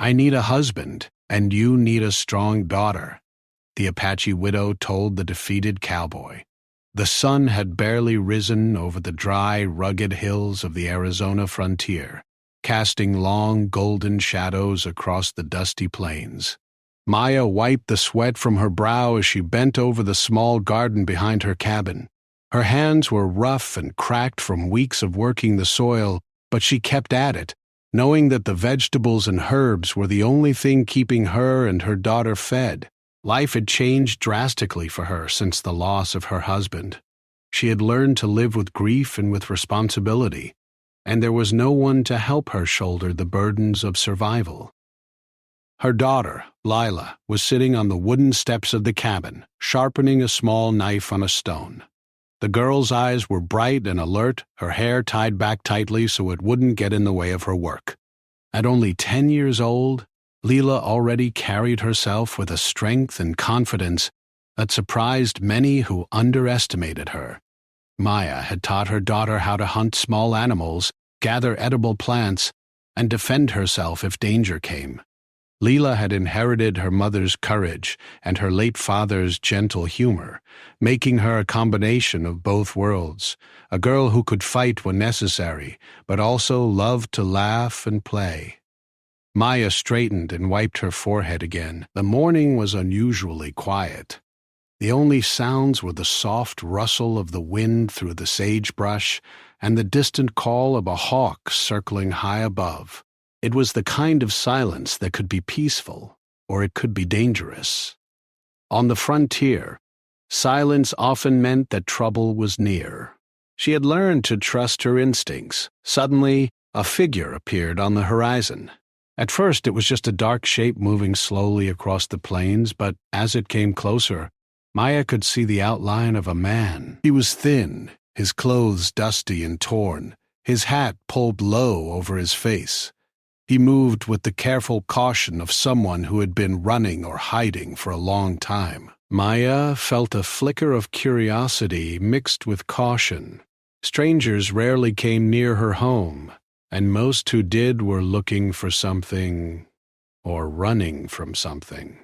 I need a husband, and you need a strong daughter," the Apache widow told the defeated cowboy. The sun had barely risen over the dry, rugged hills of the Arizona frontier, casting long golden shadows across the dusty plains. Maya wiped the sweat from her brow as she bent over the small garden behind her cabin. Her hands were rough and cracked from weeks of working the soil, but she kept at it, knowing that the vegetables and herbs were the only thing keeping her and her daughter fed. Life had changed drastically for her since the loss of her husband. She had learned to live with grief and with responsibility, and there was no one to help her shoulder the burdens of survival. Her daughter, Lila, was sitting on the wooden steps of the cabin, sharpening a small knife on a stone. The girl's eyes were bright and alert, her hair tied back tightly so it wouldn't get in the way of her work. At only 10 years old, Lila already carried herself with a strength and confidence that surprised many who underestimated her. Maya had taught her daughter how to hunt small animals, gather edible plants, and defend herself if danger came. Lila had inherited her mother's courage and her late father's gentle humor, making her a combination of both worlds, a girl who could fight when necessary, but also loved to laugh and play. Maya straightened and wiped her forehead again. The morning was unusually quiet. The only sounds were the soft rustle of the wind through the sagebrush and the distant call of a hawk circling high above. It was the kind of silence that could be peaceful, or it could be dangerous. On the frontier, silence often meant that trouble was near. She had learned to trust her instincts. Suddenly, a figure appeared on the horizon. At first, it was just a dark shape moving slowly across the plains, but as it came closer, Maya could see the outline of a man. He was thin, his clothes dusty and torn, his hat pulled low over his face. He moved with the careful caution of someone who had been running or hiding for a long time. Maya felt a flicker of curiosity mixed with caution. Strangers rarely came near her home, and most who did were looking for something or running from something.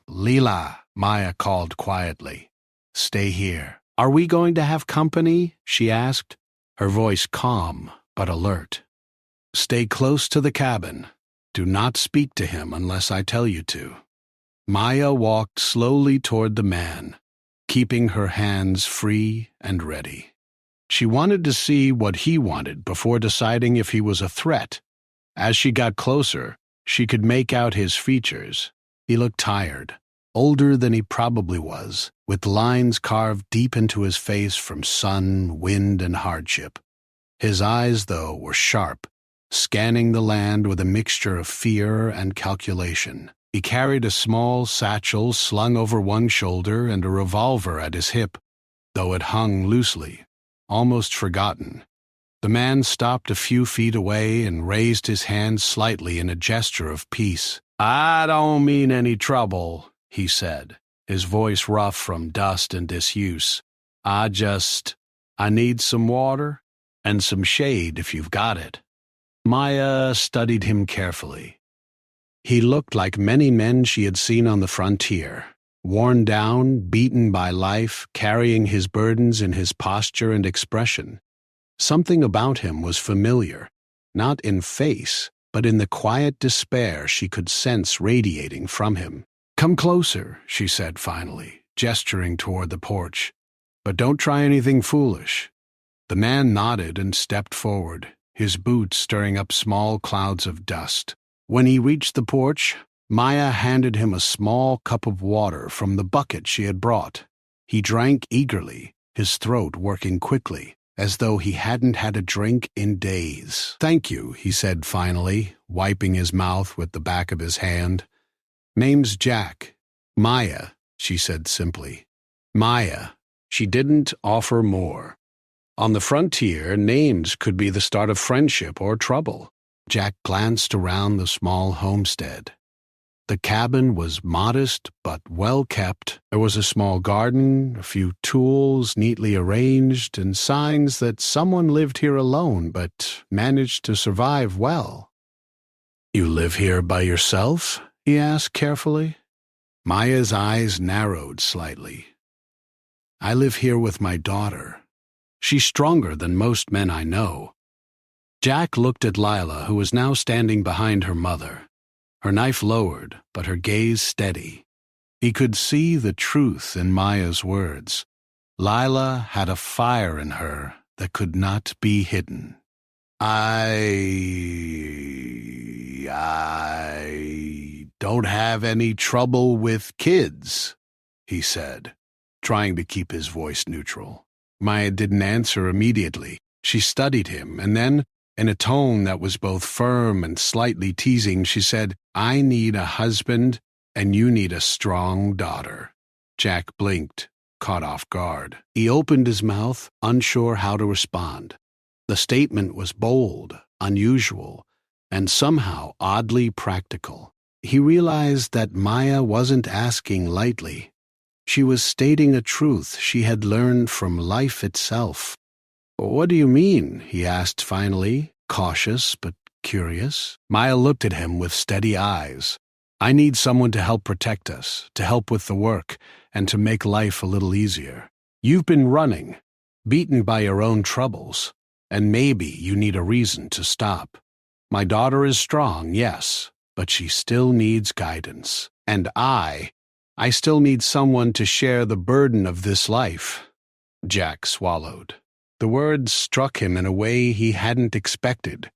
"Lila," Maya called quietly. "Stay here." "Are we going to have company?" she asked, her voice calm but alert. "Stay close to the cabin. Do not speak to him unless I tell you to." Maya walked slowly toward the man, keeping her hands free and ready. She wanted to see what he wanted before deciding if he was a threat. As she got closer, she could make out his features. He looked tired, older than he probably was, with lines carved deep into his face from sun, wind, and hardship. His eyes, though, were sharp, scanning the land with a mixture of fear and calculation. He carried a small satchel slung over one shoulder and a revolver at his hip, though it hung loosely, almost forgotten. The man stopped a few feet away and raised his hand slightly in a gesture of peace. "I don't mean any trouble," he said, his voice rough from dust and disuse. I need some water and some shade if you've got it." Maya studied him carefully. He looked like many men she had seen on the frontier, worn down, beaten by life, carrying his burdens in his posture and expression. Something about him was familiar, not in face, but in the quiet despair she could sense radiating from him. "Come closer," she said finally, gesturing toward the porch. "But don't try anything foolish." The man nodded and stepped forward, his boots stirring up small clouds of dust. When he reached the porch, Maya handed him a small cup of water from the bucket she had brought. He drank eagerly, his throat working quickly, as though he hadn't had a drink in days. "Thank you," he said finally, wiping his mouth with the back of his hand. "Name's Jack." "Maya," she said simply. "Maya." She didn't offer more. On the frontier, names could be the start of friendship or trouble. Jack glanced around the small homestead. The cabin was modest but well kept. There was a small garden, a few tools neatly arranged, and signs that someone lived here alone but managed to survive well. You live here by yourself? He asked carefully. Maya's eyes narrowed slightly. I live here with my daughter. She's stronger than most men I know. Jack looked at Lila, who was now standing behind her mother, her knife lowered, but her gaze steady. He could see the truth in Maya's words. Lila had a fire in her that could not be hidden. I don't have any trouble with kids, he said, trying to keep his voice neutral. Maya didn't answer immediately. She studied him, and then, in a tone that was both firm and slightly teasing, she said, I need a husband, and you need a strong daughter. Jack blinked, caught off guard. He opened his mouth, unsure how to respond. The statement was bold, unusual, and somehow oddly practical. He realized that Maya wasn't asking lightly. She was stating a truth she had learned from life itself. What do you mean? He asked finally, cautious but curious. Maya looked at him with steady eyes. I need someone to help protect us, to help with the work, and to make life a little easier. You've been running, beaten by your own troubles, and maybe you need a reason to stop. My daughter is strong, yes, but she still needs guidance. And I still need someone to share the burden of this life. Jack swallowed. The words struck him in a way he hadn't expected.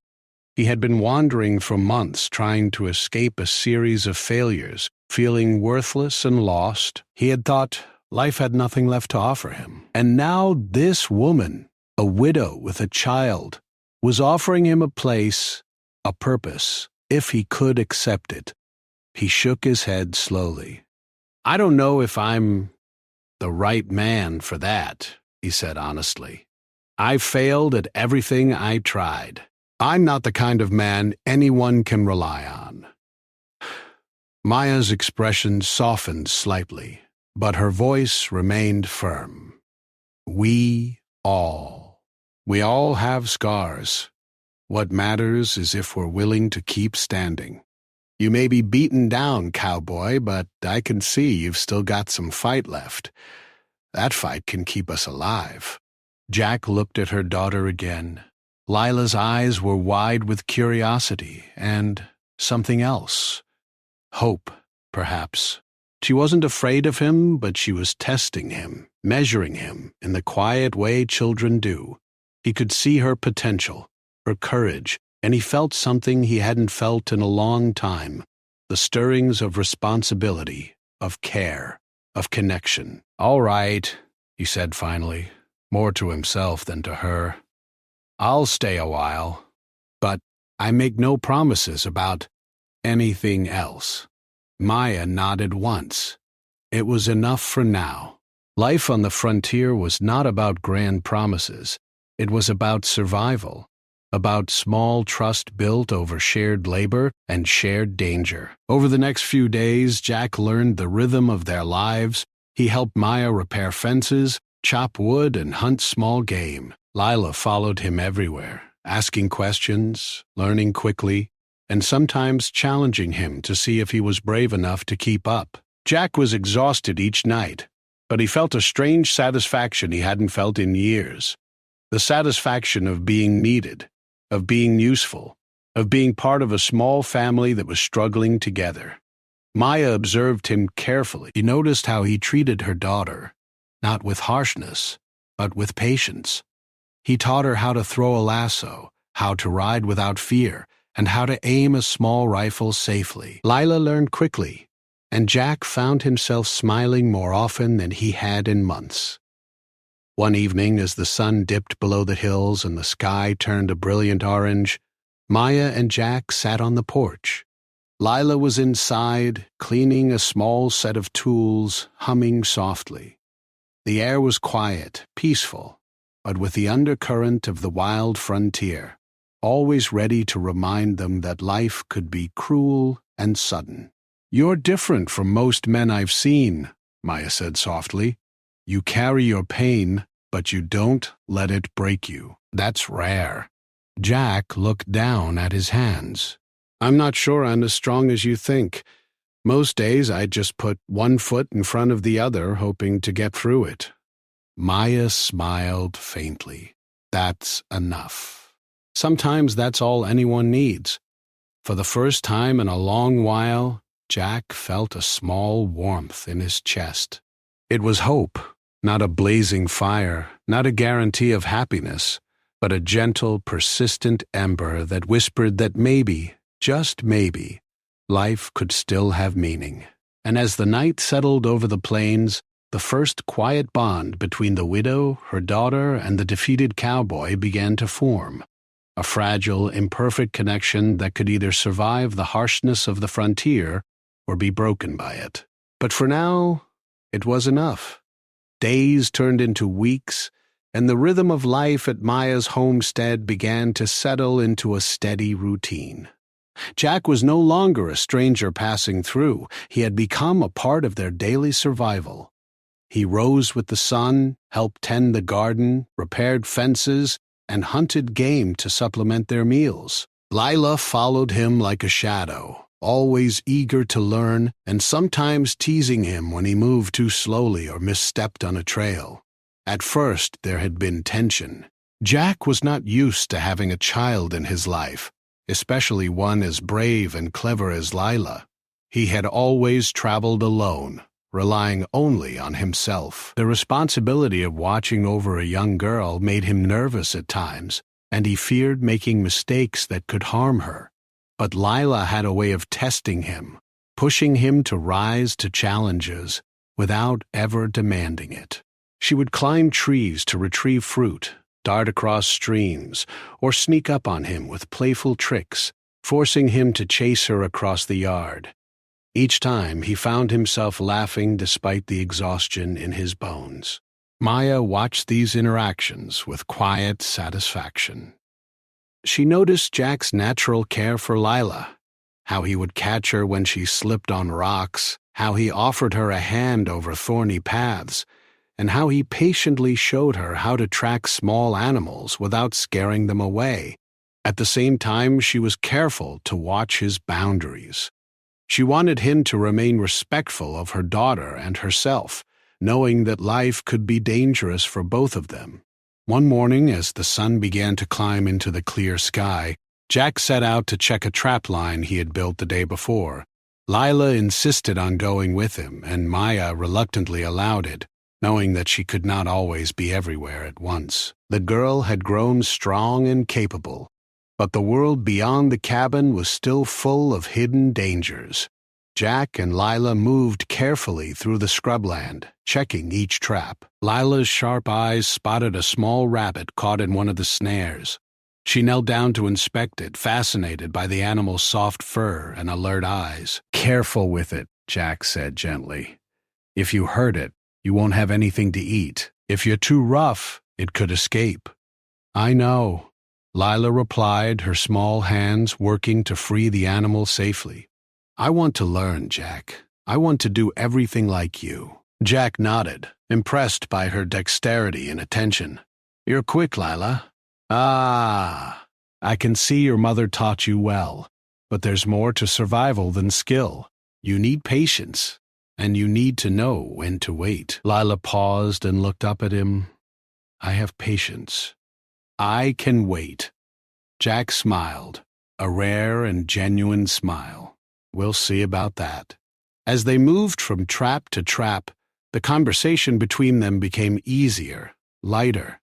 He had been wandering for months, trying to escape a series of failures, feeling worthless and lost. He had thought life had nothing left to offer him. And now this woman, a widow with a child, was offering him a place, a purpose, if he could accept it. He shook his head slowly. I don't know if I'm the right man for that, he said honestly. I've failed at everything I tried. I'm not the kind of man anyone can rely on. Maya's expression softened slightly, but her voice remained firm. We all have scars. What matters is if we're willing to keep standing. You may be beaten down, cowboy, but I can see you've still got some fight left. That fight can keep us alive. Jack looked at her daughter again. Lila's eyes were wide with curiosity and something else. Hope, perhaps. She wasn't afraid of him, but she was testing him, measuring him in the quiet way children do. He could see her potential, her courage, and he felt something he hadn't felt in a long time, the stirrings of responsibility, of care, of connection. All right, he said finally, more to himself than to her. I'll stay a while, but I make no promises about anything else. Maya nodded once. It was enough for now. Life on the frontier was not about grand promises. It was about survival, about small trust built over shared labor and shared danger. Over the next few days, Jack learned the rhythm of their lives. He helped Maya repair fences, chop wood, and hunt small game. Lila followed him everywhere, asking questions, learning quickly, and sometimes challenging him to see if he was brave enough to keep up. Jack was exhausted each night, but he felt a strange satisfaction he hadn't felt in years. The satisfaction of being needed, of being useful, of being part of a small family that was struggling together. Maya observed him carefully. He noticed how he treated her daughter, not with harshness, but with patience. He taught her how to throw a lasso, how to ride without fear, and how to aim a small rifle safely. Lila learned quickly, and Jack found himself smiling more often than he had in months. One evening, as the sun dipped below the hills and the sky turned a brilliant orange, Maya and Jack sat on the porch. Lila was inside, cleaning a small set of tools, humming softly. The air was quiet, peaceful, but with the undercurrent of the wild frontier, always ready to remind them that life could be cruel and sudden. You're different from most men I've seen, Maya said softly. You carry your pain, but you don't let it break you. That's rare. Jack looked down at his hands. I'm not sure I'm as strong as you think. Most days I'd just put one foot in front of the other, hoping to get through it. Maya smiled faintly. That's enough. Sometimes that's all anyone needs. For the first time in a long while, Jack felt a small warmth in his chest. It was hope, not a blazing fire, not a guarantee of happiness, but a gentle, persistent ember that whispered that maybe, just maybe, life could still have meaning. And as the night settled over the plains, the first quiet bond between the widow, her daughter, and the defeated cowboy began to form. A fragile, imperfect connection that could either survive the harshness of the frontier or be broken by it. But for now, it was enough. Days turned into weeks, and the rhythm of life at Maya's homestead began to settle into a steady routine. Jack was no longer a stranger passing through. He had become a part of their daily survival. He rose with the sun, helped tend the garden, repaired fences, and hunted game to supplement their meals. Lila followed him like a shadow, always eager to learn and sometimes teasing him when he moved too slowly or misstepped on a trail. At first, there had been tension. Jack was not used to having a child in his life, especially one as brave and clever as Lila. He had always traveled alone, relying only on himself. The responsibility of watching over a young girl made him nervous at times, and he feared making mistakes that could harm her. But Lila had a way of testing him, pushing him to rise to challenges without ever demanding it. She would climb trees to retrieve fruit, dart across streams, or sneak up on him with playful tricks, forcing him to chase her across the yard. Each time he found himself laughing despite the exhaustion in his bones. Maya watched these interactions with quiet satisfaction. She noticed Jack's natural care for Lila, how he would catch her when she slipped on rocks, how he offered her a hand over thorny paths, and how he patiently showed her how to track small animals without scaring them away. At the same time, she was careful to watch his boundaries. She wanted him to remain respectful of her daughter and herself, knowing that life could be dangerous for both of them. One morning, as the sun began to climb into the clear sky, Jack set out to check a trap line he had built the day before. Lila insisted on going with him, and Maya reluctantly allowed it, knowing that she could not always be everywhere at once. The girl had grown strong and capable, but the world beyond the cabin was still full of hidden dangers. Jack and Lila moved carefully through the scrubland, checking each trap. Lila's sharp eyes spotted a small rabbit caught in one of the snares. She knelt down to inspect it, fascinated by the animal's soft fur and alert eyes. "Careful with it," Jack said gently. "If you hurt it, you won't have anything to eat. If you're too rough, it could escape." "I know," Lila replied, her small hands working to free the animal safely. "I want to learn, Jack. I want to do everything like you." Jack nodded, impressed by her dexterity and attention. "You're quick, Lila." "Ah, I can see your mother taught you well, but there's more to survival than skill. You need patience, and you need to know when to wait." Lila paused and looked up at him. "I have patience. I can wait." Jack smiled, a rare and genuine smile. "We'll see about that." As they moved from trap to trap, the conversation between them became easier, lighter.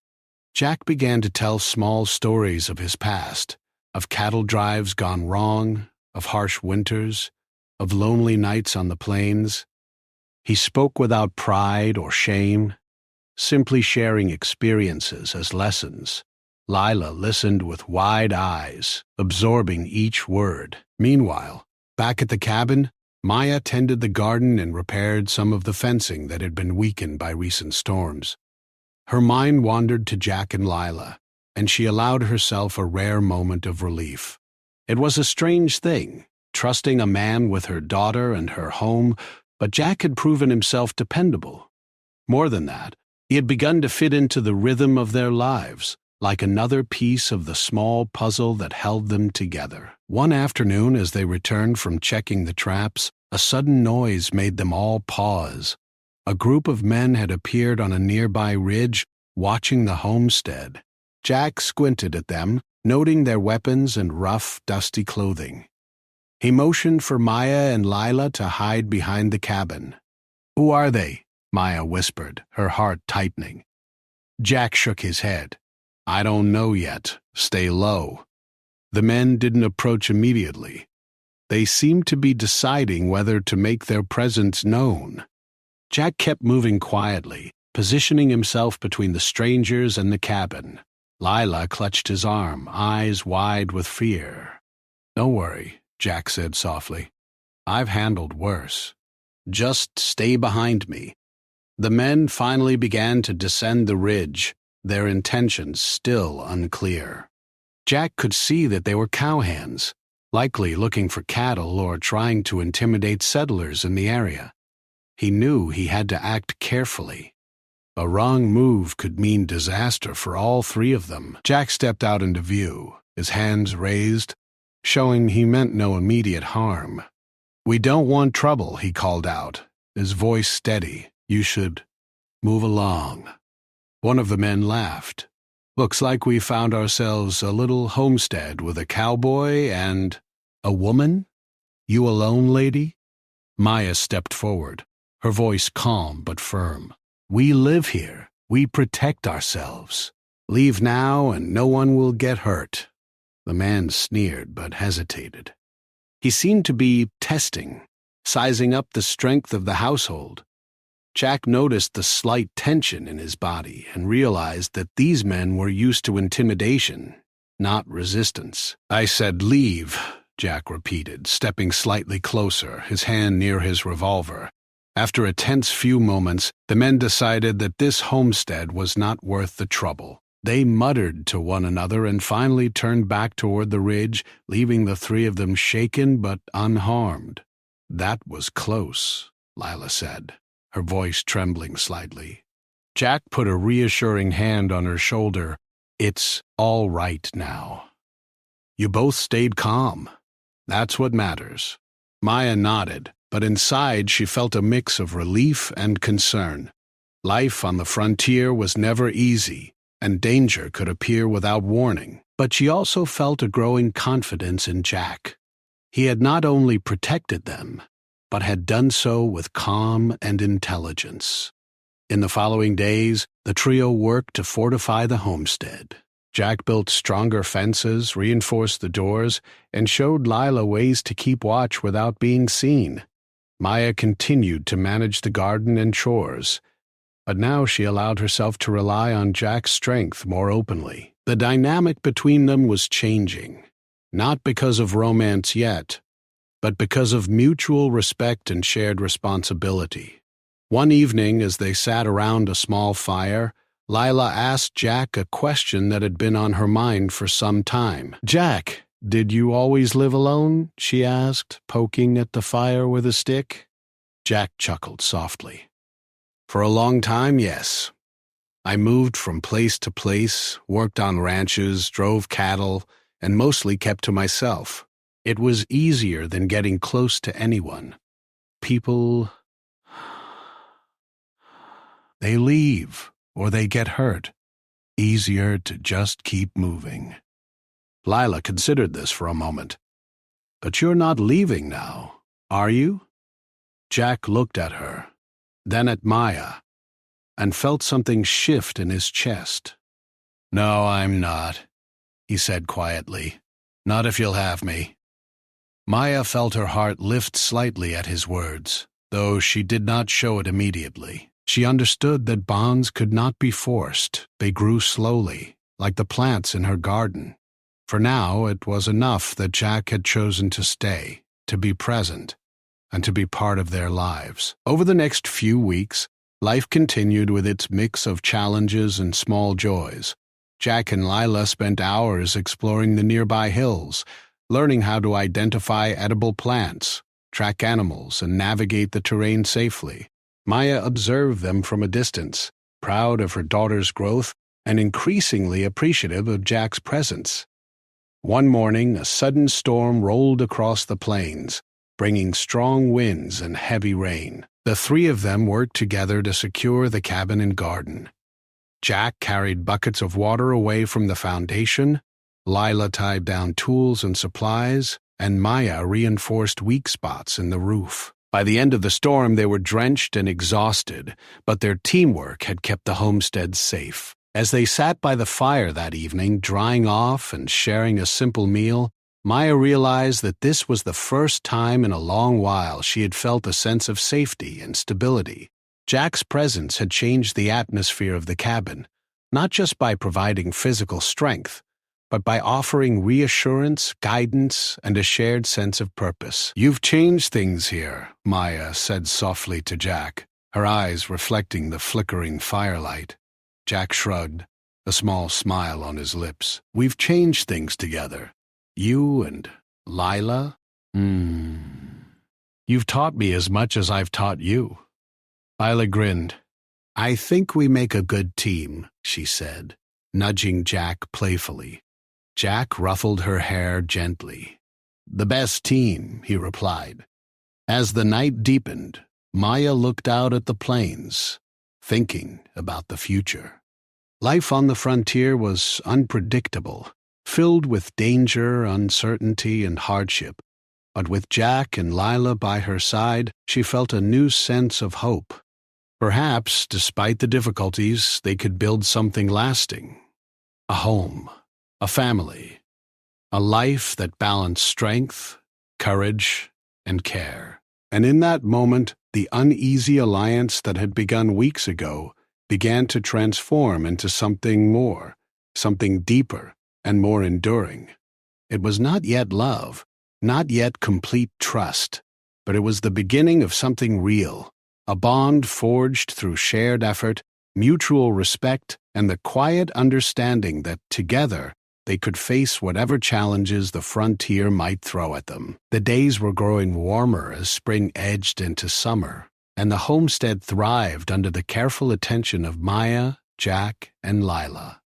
Jack began to tell small stories of his past, of cattle drives gone wrong, of harsh winters, of lonely nights on the plains. He spoke without pride or shame, simply sharing experiences as lessons. Lila listened with wide eyes, absorbing each word. Meanwhile, back at the cabin, Maya tended the garden and repaired some of the fencing that had been weakened by recent storms. Her mind wandered to Jack and Lila, and she allowed herself a rare moment of relief. It was a strange thing, trusting a man with her daughter and her home, but Jack had proven himself dependable. More than that, he had begun to fit into the rhythm of their lives. like another piece of the small puzzle that held them together. One afternoon, as they returned from checking the traps, a sudden noise made them all pause. A group of men had appeared on a nearby ridge, watching the homestead. Jack squinted at them, noting their weapons and rough, dusty clothing. He motioned for Maya and Lila to hide behind the cabin. "Who are they?" Maya whispered, her heart tightening. Jack shook his head. "I don't know yet. Stay low." The men didn't approach immediately. They seemed to be deciding whether to make their presence known. Jack kept moving quietly, positioning himself between the strangers and the cabin. Lila clutched his arm, eyes wide with fear. "Don't worry," Jack said softly. "I've handled worse. Just stay behind me." The men finally began to descend the ridge, their intentions still unclear. Jack could see that they were cowhands, likely looking for cattle or trying to intimidate settlers in the area. He knew he had to act carefully. A wrong move could mean disaster for all three of them. Jack stepped out into view, his hands raised, showing he meant no immediate harm. "We don't want trouble," he called out, his voice steady. "You should move along." One of the men laughed. "Looks like we found ourselves a little homestead with a cowboy and a woman? You alone, lady?" Maya stepped forward, her voice calm but firm. "We live here. We protect ourselves. Leave now and no one will get hurt." The man sneered but hesitated. He seemed to be testing, sizing up the strength of the household. Jack noticed the slight tension in his body and realized that these men were used to intimidation, not resistance. "I said leave," Jack repeated, stepping slightly closer, his hand near his revolver. After a tense few moments, the men decided that this homestead was not worth the trouble. They muttered to one another and finally turned back toward the ridge, leaving the three of them shaken but unharmed. "That was close," Lila said, her voice trembling slightly. Jack put a reassuring hand on her shoulder. "It's all right now. You both stayed calm. That's what matters." Maya nodded, but inside she felt a mix of relief and concern. Life on the frontier was never easy, and danger could appear without warning. But she also felt a growing confidence in Jack. He had not only protected them, but had done so with calm and intelligence. In the following days, the trio worked to fortify the homestead. Jack built stronger fences, reinforced the doors, and showed Lila ways to keep watch without being seen. Maya continued to manage the garden and chores, but now she allowed herself to rely on Jack's strength more openly. The dynamic between them was changing, not because of romance yet, but because of mutual respect and shared responsibility. One evening, as they sat around a small fire, Lila asked Jack a question that had been on her mind for some time. "Jack, did you always live alone?" she asked, poking at the fire with a stick. Jack chuckled softly. "For a long time, yes. I moved from place to place, worked on ranches, drove cattle, and mostly kept to myself. It was easier than getting close to anyone. People, they leave or they get hurt. Easier to just keep moving." Lila considered this for a moment. "But you're not leaving now, are you?" Jack looked at her, then at Maya, and felt something shift in his chest. "No, I'm not," he said quietly. "Not if you'll have me." Maya felt her heart lift slightly at his words, though she did not show it immediately. She understood that bonds could not be forced. They grew slowly, like the plants in her garden. For now, it was enough that Jack had chosen to stay, to be present, and to be part of their lives. Over the next few weeks, life continued with its mix of challenges and small joys. Jack and Lila spent hours exploring the nearby hills, learning how to identify edible plants, track animals, and navigate the terrain safely. Maya observed them from a distance, proud of her daughter's growth and increasingly appreciative of Jack's presence. One morning, a sudden storm rolled across the plains, bringing strong winds and heavy rain. The three of them worked together to secure the cabin and garden. Jack carried buckets of water away from the foundation, Lila tied down tools and supplies, and Maya reinforced weak spots in the roof. By the end of the storm, they were drenched and exhausted, but their teamwork had kept the homestead safe. As they sat by the fire that evening, drying off and sharing a simple meal, Maya realized that this was the first time in a long while she had felt a sense of safety and stability. Jack's presence had changed the atmosphere of the cabin, not just by providing physical strength, but by offering reassurance, guidance, and a shared sense of purpose. "You've changed things here," Maya said softly to Jack, her eyes reflecting the flickering firelight. Jack shrugged, a small smile on his lips. "We've changed things together. You and Lila? You've taught me as much as I've taught you." Lila grinned. "I think we make a good team," she said, nudging Jack playfully. Jack ruffled her hair gently. "The best team," he replied. As the night deepened, Maya looked out at the plains, thinking about the future. Life on the frontier was unpredictable, filled with danger, uncertainty, and hardship. But with Jack and Lila by her side, she felt a new sense of hope. Perhaps, despite the difficulties, they could build something lasting. A home, a family, a life that balanced strength, courage, and care. And in that moment, the uneasy alliance that had begun weeks ago began to transform into something more, something deeper and more enduring. It was not yet love, not yet complete trust, but it was the beginning of something real, a bond forged through shared effort, mutual respect, and the quiet understanding that together they could face whatever challenges the frontier might throw at them. The days were growing warmer as spring edged into summer, and the homestead thrived under the careful attention of Maya, Jack, and Lila.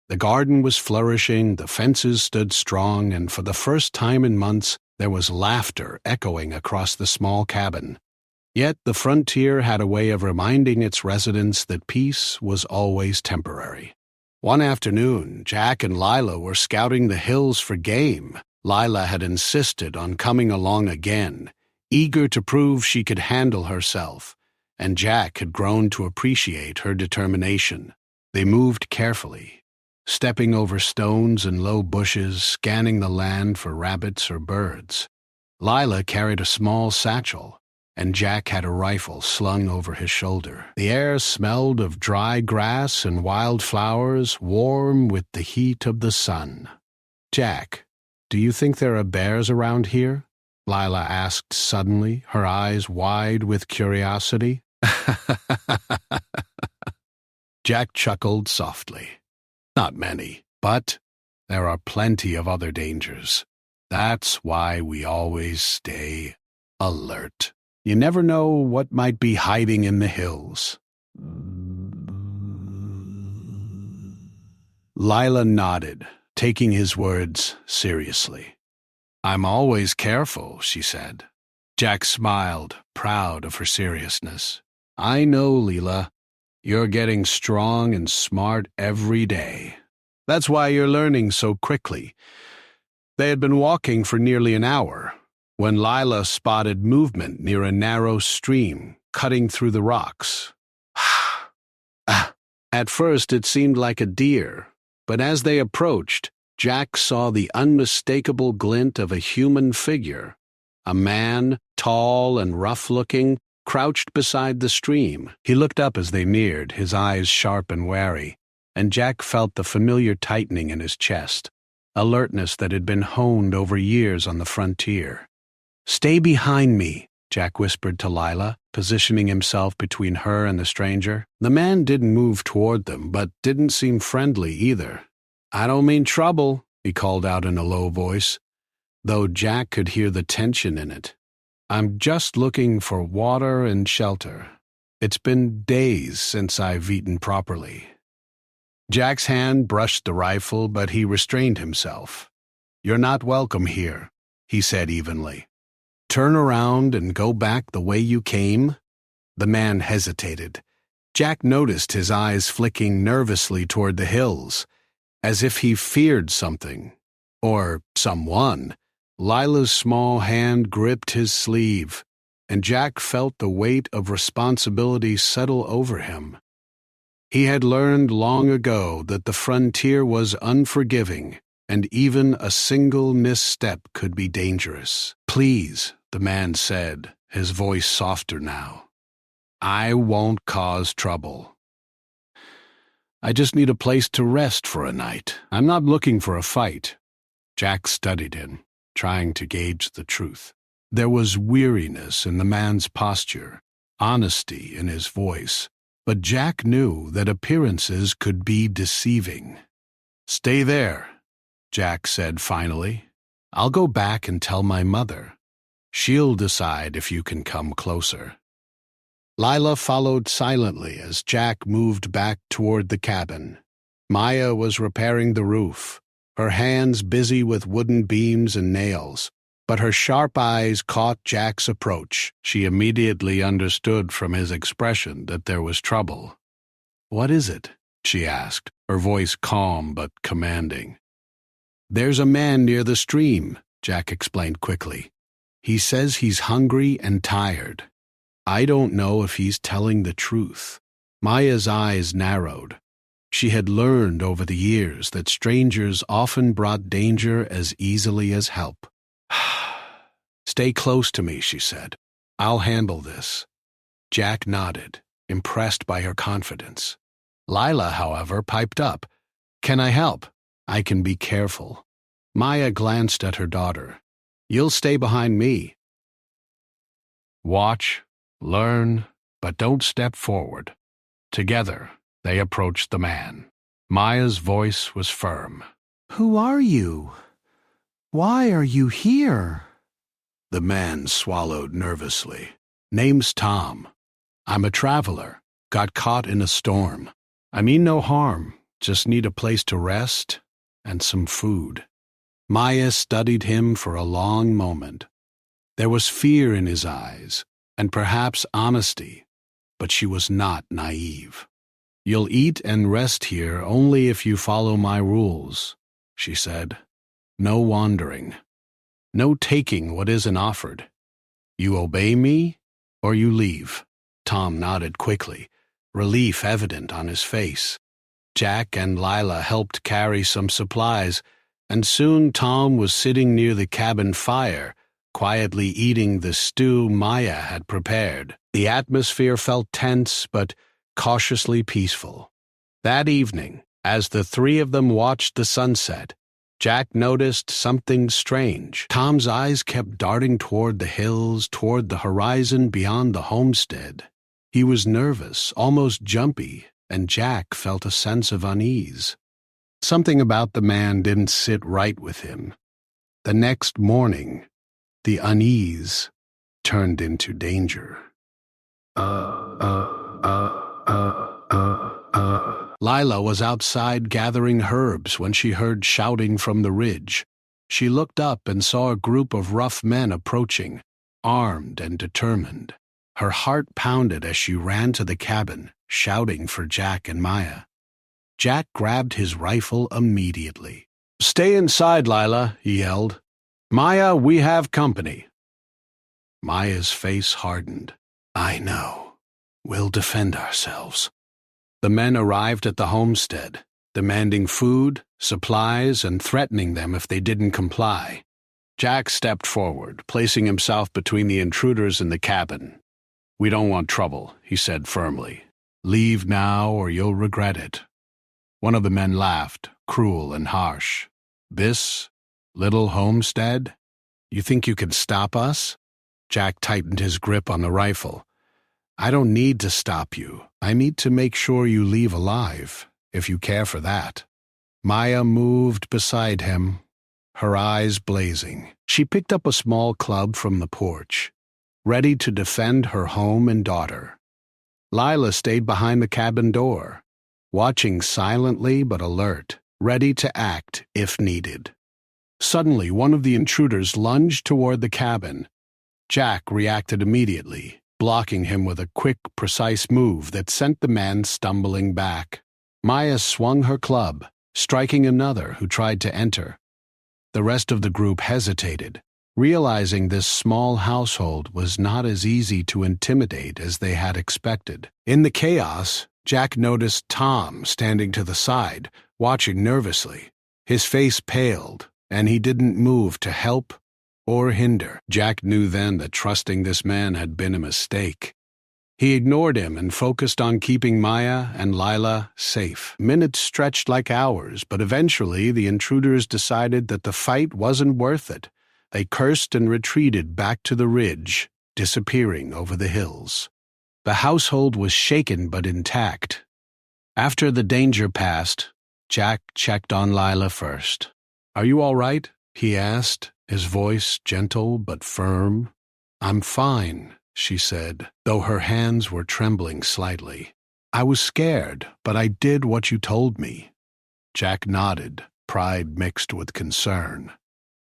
The garden was flourishing, the fences stood strong, and for the first time in months there was laughter echoing across the small cabin. Yet the frontier had a way of reminding its residents that peace was always temporary. One afternoon, Jack and Lila were scouting the hills for game. Lila had insisted on coming along again, eager to prove she could handle herself, and Jack had grown to appreciate her determination. They moved carefully, stepping over stones and low bushes, scanning the land for rabbits or birds. Lila carried a small satchel, and Jack had a rifle slung over his shoulder. The air smelled of dry grass and wild flowers, warm with the heat of the sun. "Jack, do you think there are bears around here?" Lila asked suddenly, her eyes wide with curiosity. Jack chuckled softly. "Not many, but there are plenty of other dangers. That's why we always stay alert. You never know what might be hiding in the hills." Lila nodded, taking his words seriously. "I'm always careful," she said. Jack smiled, proud of her seriousness. "I know, Lila. You're getting strong and smart every day. That's why you're learning so quickly." They had been walking for nearly an hour when Lila spotted movement near a narrow stream cutting through the rocks. At first it seemed like a deer, but as they approached, Jack saw the unmistakable glint of a human figure. A man, tall and rough-looking, crouched beside the stream. He looked up as they neared, his eyes sharp and wary, and Jack felt the familiar tightening in his chest, alertness that had been honed over years on the frontier. "Stay behind me," Jack whispered to Lila, positioning himself between her and the stranger. The man didn't move toward them, but didn't seem friendly either. "I don't mean trouble," he called out in a low voice, though Jack could hear the tension in it. "I'm just looking for water and shelter. It's been days since I've eaten properly." Jack's hand brushed the rifle, but he restrained himself. "You're not welcome here," he said evenly. "Turn around and go back the way you came." The man hesitated. Jack noticed his eyes flicking nervously toward the hills, as if he feared something. Or someone. Lila's small hand gripped his sleeve, and Jack felt the weight of responsibility settle over him. He had learned long ago that the frontier was unforgiving, and even a single misstep could be dangerous. "Please," the man said, his voice softer now. "I won't cause trouble. I just need a place to rest for a night. I'm not looking for a fight." Jack studied him, trying to gauge the truth. There was weariness in the man's posture, honesty in his voice, but Jack knew that appearances could be deceiving. "Stay there," Jack said finally. "I'll go back and tell my mother. She'll decide if you can come closer." Lila followed silently as Jack moved back toward the cabin. Maya was repairing the roof, her hands busy with wooden beams and nails, but her sharp eyes caught Jack's approach. She immediately understood from his expression that there was trouble. "What is it?" she asked, her voice calm but commanding. "There's a man near the stream," Jack explained quickly. "He says he's hungry and tired. I don't know if he's telling the truth." Maya's eyes narrowed. She had learned over the years that strangers often brought danger as easily as help. "Stay close to me," she said. "I'll handle this." Jack nodded, impressed by her confidence. Lila, however, piped up. "Can I help? I can be careful." Maya glanced at her daughter. "You'll stay behind me. Watch, learn, but don't step forward." Together, they approached the man. Maya's voice was firm. "Who are you? Why are you here?" The man swallowed nervously. "Name's Tom. I'm a traveler. Got caught in a storm. I mean no harm, just need a place to rest and some food." Maya studied him for a long moment. There was fear in his eyes, and perhaps honesty, but she was not naive. "You'll eat and rest here only if you follow my rules," she said. "No wandering. No taking what isn't offered. You obey me, or you leave." Tom nodded quickly, relief evident on his face. Jack and Lila helped carry some supplies, and soon Tom was sitting near the cabin fire, quietly eating the stew Maya had prepared. The atmosphere felt tense but cautiously peaceful. That evening, as the three of them watched the sunset, Jack noticed something strange. Tom's eyes kept darting toward the hills, toward the horizon beyond the homestead. He was nervous, almost jumpy, and Jack felt a sense of unease. Something about the man didn't sit right with him. The next morning, the unease turned into danger. Lila was outside gathering herbs when she heard shouting from the ridge. She looked up and saw a group of rough men approaching, armed and determined. Her heart pounded as she ran to the cabin, shouting for Jack and Maya. Jack grabbed his rifle immediately. "Stay inside, Lila," he yelled. "Maya, we have company." Maya's face hardened. "I know. We'll defend ourselves." The men arrived at the homestead, demanding food, supplies, and threatening them if they didn't comply. Jack stepped forward, placing himself between the intruders and the cabin. "We don't want trouble," he said firmly. "Leave now or you'll regret it." One of the men laughed, cruel and harsh. "This little homestead? You think you can stop us?" Jack tightened his grip on the rifle. "I don't need to stop you. I need to make sure you leave alive, if you care for that." Maya moved beside him, her eyes blazing. She picked up a small club from the porch, ready to defend her home and daughter. Lila stayed behind the cabin door, watching silently but alert, ready to act if needed. Suddenly, one of the intruders lunged toward the cabin. Jack reacted immediately, blocking him with a quick, precise move that sent the man stumbling back. Maya swung her club, striking another who tried to enter. The rest of the group hesitated, realizing this small household was not as easy to intimidate as they had expected. In the chaos, Jack noticed Tom standing to the side, watching nervously. His face paled, and he didn't move to help or hinder. Jack knew then that trusting this man had been a mistake. He ignored him and focused on keeping Maya and Lila safe. Minutes stretched like hours, but eventually the intruders decided that the fight wasn't worth it. They cursed and retreated back to the ridge, disappearing over the hills. The household was shaken but intact. After the danger passed, Jack checked on Lila first. "Are you all right?" he asked, his voice gentle but firm. "I'm fine," she said, though her hands were trembling slightly. "I was scared, but I did what you told me." Jack nodded, pride mixed with concern.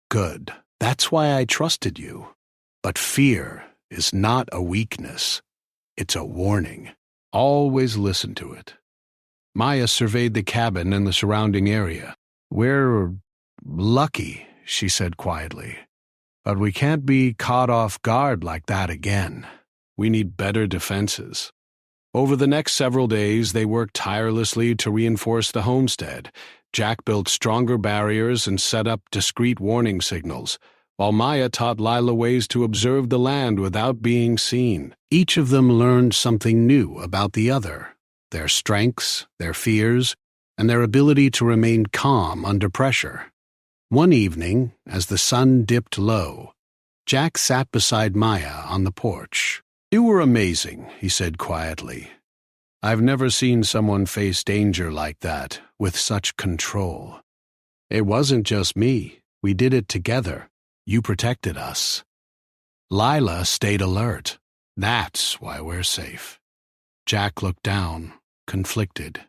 "Good. That's why I trusted you. But fear is not a weakness. It's a warning. Always listen to it." Maya surveyed the cabin and the surrounding area. "We're lucky," she said quietly. "But we can't be caught off guard like that again. We need better defenses." Over the next several days, they worked tirelessly to reinforce the homestead. Jack built stronger barriers and set up discreet warning signals, while Maya taught Lila ways to observe the land without being seen. Each of them learned something new about the other, their strengths, their fears, and their ability to remain calm under pressure. One evening, as the sun dipped low, Jack sat beside Maya on the porch. "You were amazing," he said quietly. "I've never seen someone face danger like that, with such control. It wasn't just me. We did it together. You protected us. Lila stayed alert. That's why we're safe." Jack looked down, conflicted.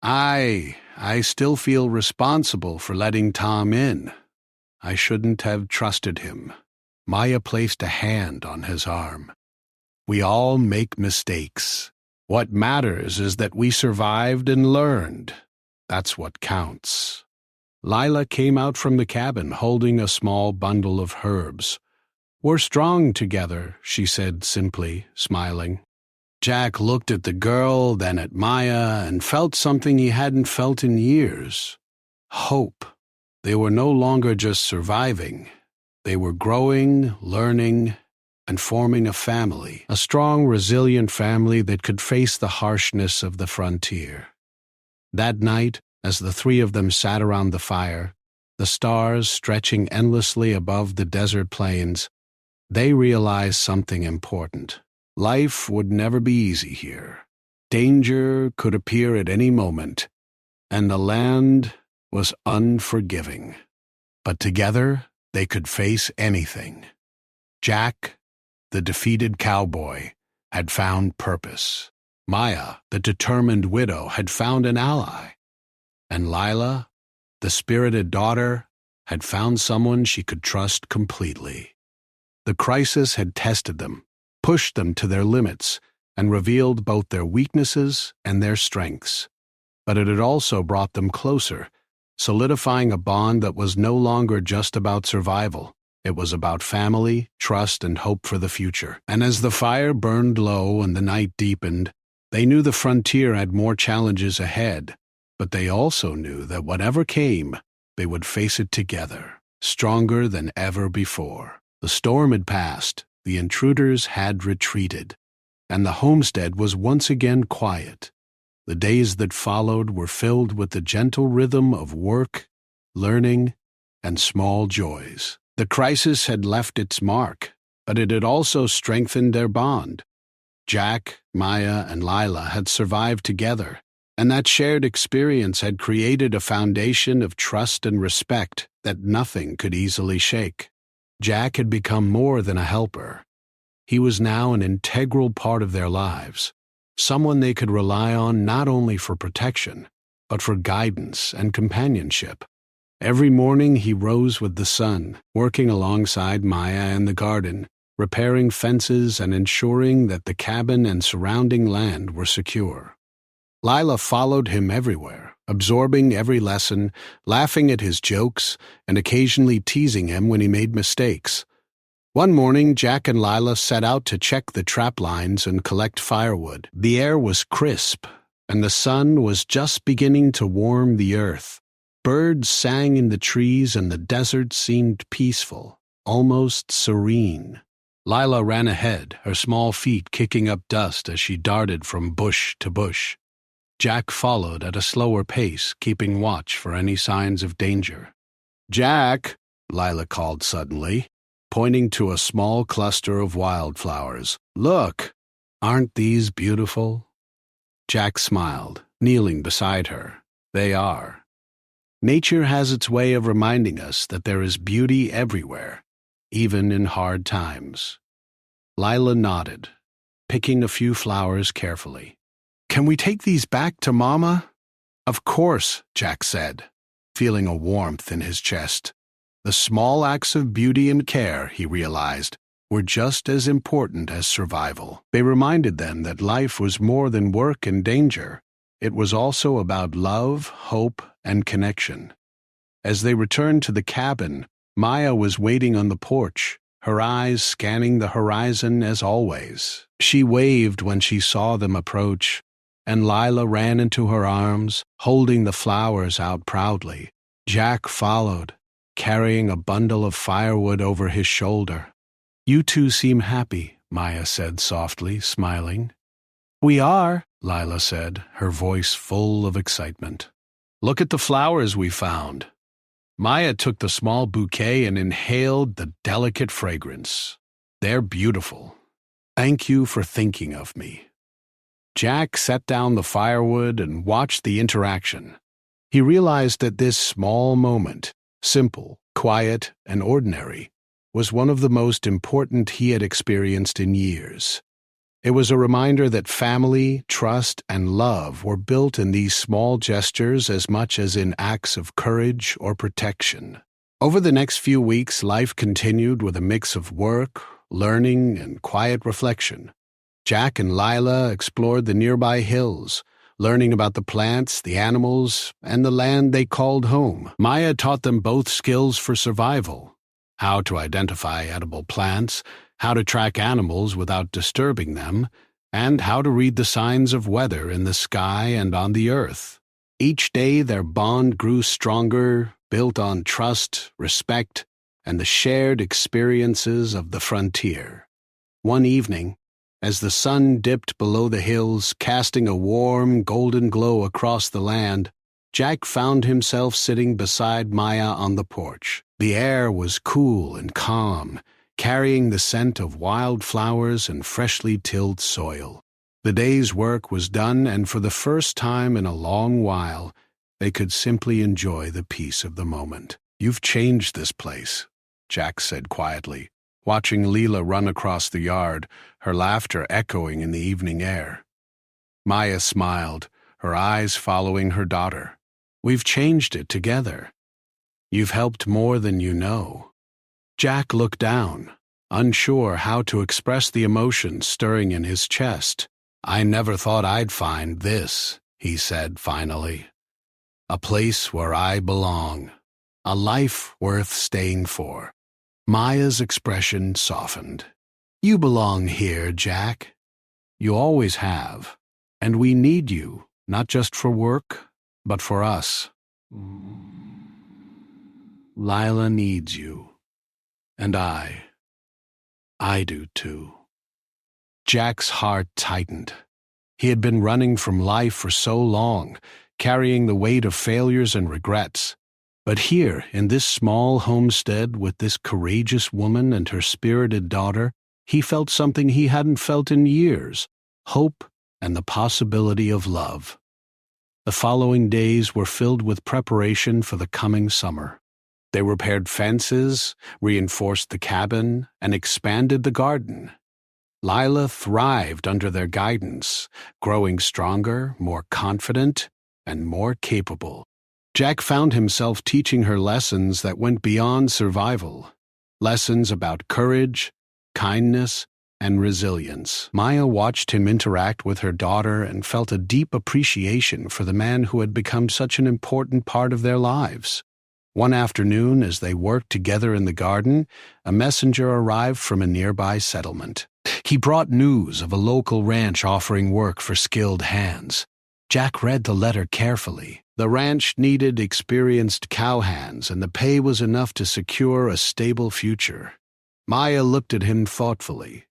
I still feel responsible for letting Tom in. I shouldn't have trusted him." Maya placed a hand on his arm. "We all make mistakes. What matters is that we survived and learned. That's what counts." Lila came out from the cabin holding a small bundle of herbs. "We're strong together," she said simply, smiling. Jack looked at the girl, then at Maya, and felt something he hadn't felt in years. Hope. They were no longer just surviving. They were growing, learning, and forming a family, a strong, resilient family that could face the harshness of the frontier. That night, as the three of them sat around the fire, the stars stretching endlessly above the desert plains, they realized something important. Life would never be easy here. Danger could appear at any moment, and the land was unforgiving. But together, they could face anything. Jack, the defeated cowboy, had found purpose. Maya, the determined widow, had found an ally. And Lila, the spirited daughter, had found someone she could trust completely. The crisis had tested them, pushed them to their limits, and revealed both their weaknesses and their strengths. But it had also brought them closer, solidifying a bond that was no longer just about survival. It was about family, trust, and hope for the future. And as the fire burned low and the night deepened, they knew the frontier had more challenges ahead, but they also knew that whatever came, they would face it together, stronger than ever before. The storm had passed, the intruders had retreated, and the homestead was once again quiet. The days that followed were filled with the gentle rhythm of work, learning, and small joys. The crisis had left its mark, but it had also strengthened their bond. Jack, Maya, and Lila had survived together, and that shared experience had created a foundation of trust and respect that nothing could easily shake. Jack had become more than a helper. He was now an integral part of their lives, someone they could rely on not only for protection, but for guidance and companionship. Every morning he rose with the sun, working alongside Maya in the garden, repairing fences and ensuring that the cabin and surrounding land were secure. Lila followed him everywhere, absorbing every lesson, laughing at his jokes, and occasionally teasing him when he made mistakes. One morning, Jack and Lila set out to check the trap lines and collect firewood. The air was crisp, and the sun was just beginning to warm the earth. Birds sang in the trees, and the desert seemed peaceful, almost serene. Lila ran ahead, her small feet kicking up dust as she darted from bush to bush. Jack followed at a slower pace, keeping watch for any signs of danger. "Jack," Lila called suddenly, pointing to a small cluster of wildflowers. "Look, aren't these beautiful?" Jack smiled, kneeling beside her. "They are." Nature has its way of reminding us that there is beauty everywhere, even in hard times. Lila nodded, picking a few flowers carefully. "Can we take these back to Mama?" "Of course," Jack said, feeling a warmth in his chest. The small acts of beauty and care, he realized, were just as important as survival. They reminded them that life was more than work and danger. It was also about love, hope, and connection. As they returned to the cabin, Maya was waiting on the porch, her eyes scanning the horizon as always. She waved when she saw them approach, and Lila ran into her arms, holding the flowers out proudly. Jack followed, carrying a bundle of firewood over his shoulder. "You two seem happy," Maya said softly, smiling. "We are," Lila said, her voice full of excitement. "Look at the flowers we found." Maya took the small bouquet and inhaled the delicate fragrance. "They're beautiful. Thank you for thinking of me." Jack set down the firewood and watched the interaction. He realized that this small moment, simple, quiet, and ordinary, was one of the most important he had experienced in years. It was a reminder that family, trust, and love were built in these small gestures as much as in acts of courage or protection. Over the next few weeks, life continued with a mix of work, learning, and quiet reflection. Jack and Lila explored the nearby hills, learning about the plants, the animals, and the land they called home. Maya taught them both skills for survival: how to identify edible plants, how to track animals without disturbing them, and how to read the signs of weather in the sky and on the earth. Each day their bond grew stronger, built on trust, respect, and the shared experiences of the frontier. One evening, as the sun dipped below the hills, casting a warm, golden glow across the land, Jack found himself sitting beside Maya on the porch. The air was cool and calm, carrying the scent of wildflowers and freshly tilled soil. The day's work was done, and for the first time in a long while, they could simply enjoy the peace of the moment. "You've changed this place," Jack said quietly, watching Lila run across the yard, her laughter echoing in the evening air. Maya smiled, her eyes following her daughter. "We've changed it together. You've helped more than you know." Jack looked down, unsure how to express the emotion stirring in his chest. "I never thought I'd find this," he said finally. "A place where I belong. A life worth staying for." Maya's expression softened. "You belong here, Jack. You always have. And we need you, not just for work, but for us. Lila needs you. And I do too." Jack's heart tightened. He had been running from life for so long, carrying the weight of failures and regrets. But here, in this small homestead with this courageous woman and her spirited daughter, he felt something he hadn't felt in years: hope and the possibility of love. The following days were filled with preparation for the coming summer. They repaired fences, reinforced the cabin, and expanded the garden. Lila thrived under their guidance, growing stronger, more confident, and more capable. Jack found himself teaching her lessons that went beyond survival, lessons about courage, kindness, and resilience. Maya watched him interact with her daughter and felt a deep appreciation for the man who had become such an important part of their lives. One afternoon, as they worked together in the garden, a messenger arrived from a nearby settlement. He brought news of a local ranch offering work for skilled hands. Jack read the letter carefully. The ranch needed experienced cowhands, and the pay was enough to secure a stable future. Maya looked at him thoughtfully.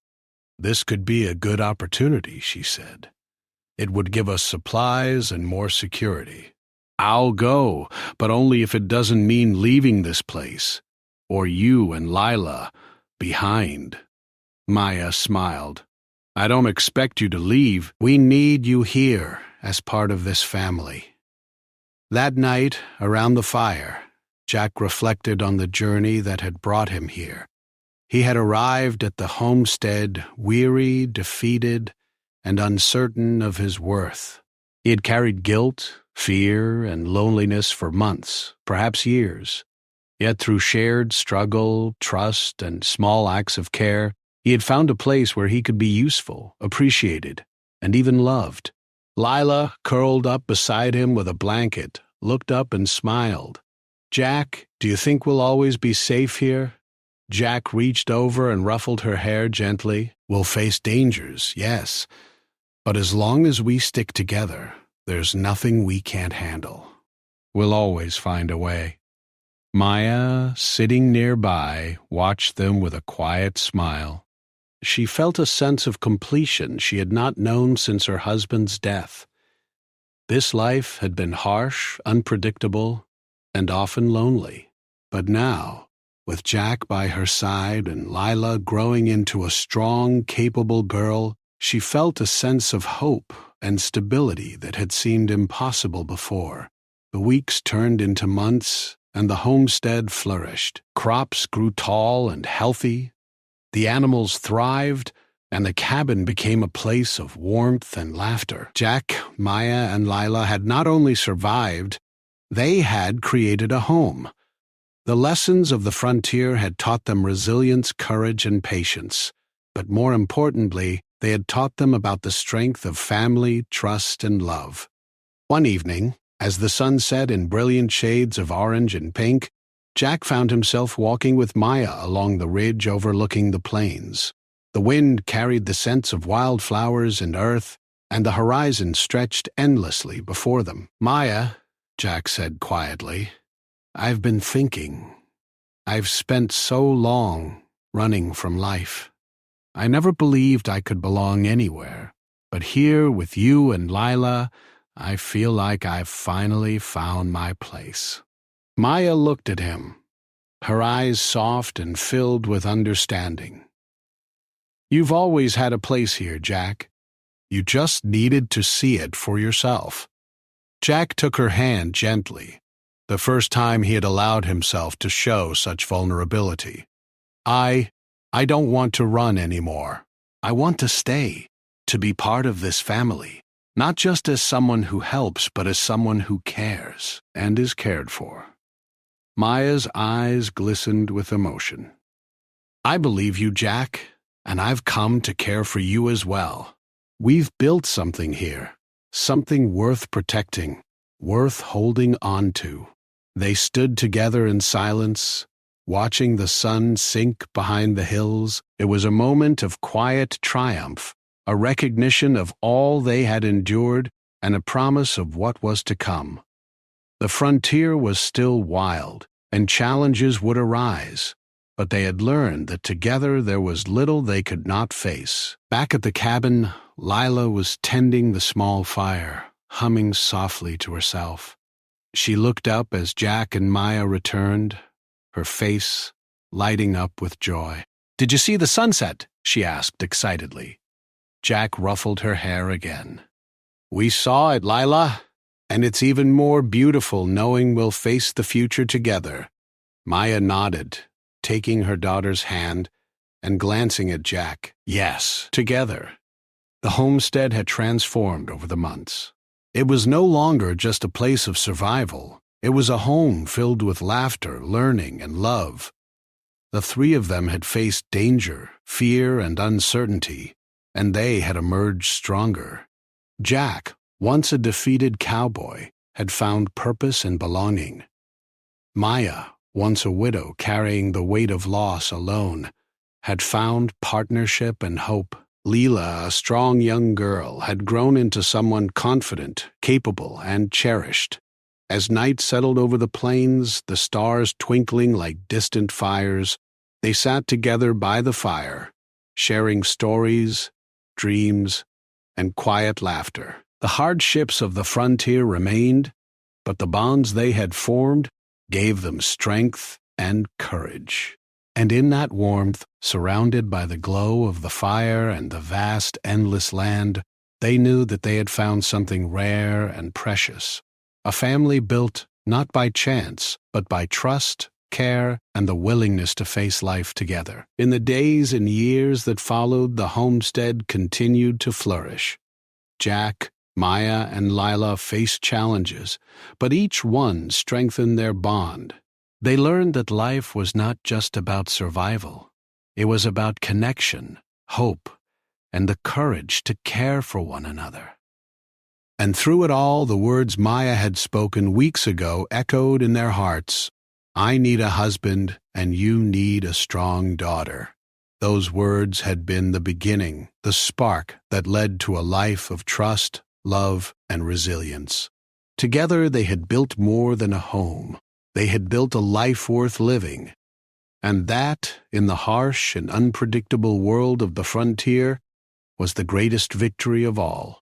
"This could be a good opportunity," she said. "It would give us supplies and more security. I'll go, but only if it doesn't mean leaving this place, or you and Lila behind." Maya smiled. "I don't expect you to leave. We need you here as part of this family." That night, around the fire, Jack reflected on the journey that had brought him here. He had arrived at the homestead weary, defeated, and uncertain of his worth. He had carried guilt, fear, and loneliness for months, perhaps years. Yet through shared struggle, trust, and small acts of care, he had found a place where he could be useful, appreciated, and even loved. Lila, curled up beside him with a blanket, looked up and smiled. "Jack, do you think we'll always be safe here?" Jack reached over and ruffled her hair gently. "We'll face dangers, yes, but as long as we stick together, there's nothing we can't handle. We'll always find a way." Maya, sitting nearby, watched them with a quiet smile. She felt a sense of completion she had not known since her husband's death. This life had been harsh, unpredictable, and often lonely. But now, with Jack by her side and Lila growing into a strong, capable girl, she felt a sense of hope and stability that had seemed impossible before. The weeks turned into months, and the homestead flourished. Crops grew tall and healthy. The animals thrived, and the cabin became a place of warmth and laughter. Jack, Maya, and Lila had not only survived, they had created a home. The lessons of the frontier had taught them resilience, courage, and patience. But more importantly, they had taught them about the strength of family, trust, and love. One evening, as the sun set in brilliant shades of orange and pink, Jack found himself walking with Maya along the ridge overlooking the plains. The wind carried the scents of wildflowers and earth, and the horizon stretched endlessly before them. "Maya," Jack said quietly, "I've been thinking. I've spent so long running from life. I never believed I could belong anywhere, but here with you and Lila, I feel like I've finally found my place." Maya looked at him, her eyes soft and filled with understanding. "You've always had a place here, Jack. You just needed to see it for yourself." Jack took her hand gently, the first time he had allowed himself to show such vulnerability. I don't want to run anymore. I want to stay, to be part of this family, not just as someone who helps, but as someone who cares and is cared for." Maya's eyes glistened with emotion. "I believe you, Jack, and I've come to care for you as well. We've built something here, something worth protecting, worth holding on to." They stood together in silence, watching the sun sink behind the hills. It was a moment of quiet triumph, a recognition of all they had endured and a promise of what was to come. The frontier was still wild, and challenges would arise, but they had learned that together there was little they could not face. Back at the cabin, Lila was tending the small fire, humming softly to herself. She looked up as Jack and Maya returned, her face lighting up with joy. "Did you see the sunset?" she asked excitedly. Jack ruffled her hair again. "We saw it, Lila, and it's even more beautiful knowing we'll face the future together." Maya nodded, taking her daughter's hand, and glancing at Jack. Yes, together. The homestead had transformed over the months. It was no longer just a place of survival. It was a home filled with laughter, learning, and love. The three of them had faced danger, fear, and uncertainty, and they had emerged stronger. Jack, once a defeated cowboy, had found purpose and belonging. Maya, once a widow carrying the weight of loss alone, had found partnership and hope. Leela, a strong young girl, had grown into someone confident, capable, and cherished. As night settled over the plains, the stars twinkling like distant fires, they sat together by the fire, sharing stories, dreams, and quiet laughter. The hardships of the frontier remained, but the bonds they had formed gave them strength and courage. And in that warmth, surrounded by the glow of the fire and the vast, endless land, they knew that they had found something rare and precious. A family built not by chance, but by trust, care, and the willingness to face life together. In the days and years that followed, the homestead continued to flourish. Jack, Maya, and Lila faced challenges, but each one strengthened their bond. They learned that life was not just about survival. It was about connection, hope, and the courage to care for one another. And through it all, the words Maya had spoken weeks ago echoed in their hearts. I need a husband, and you need a strong daughter. Those words had been the beginning, the spark that led to a life of trust, love, and resilience. Together they had built more than a home. They had built a life worth living. And that, in the harsh and unpredictable world of the frontier, was the greatest victory of all.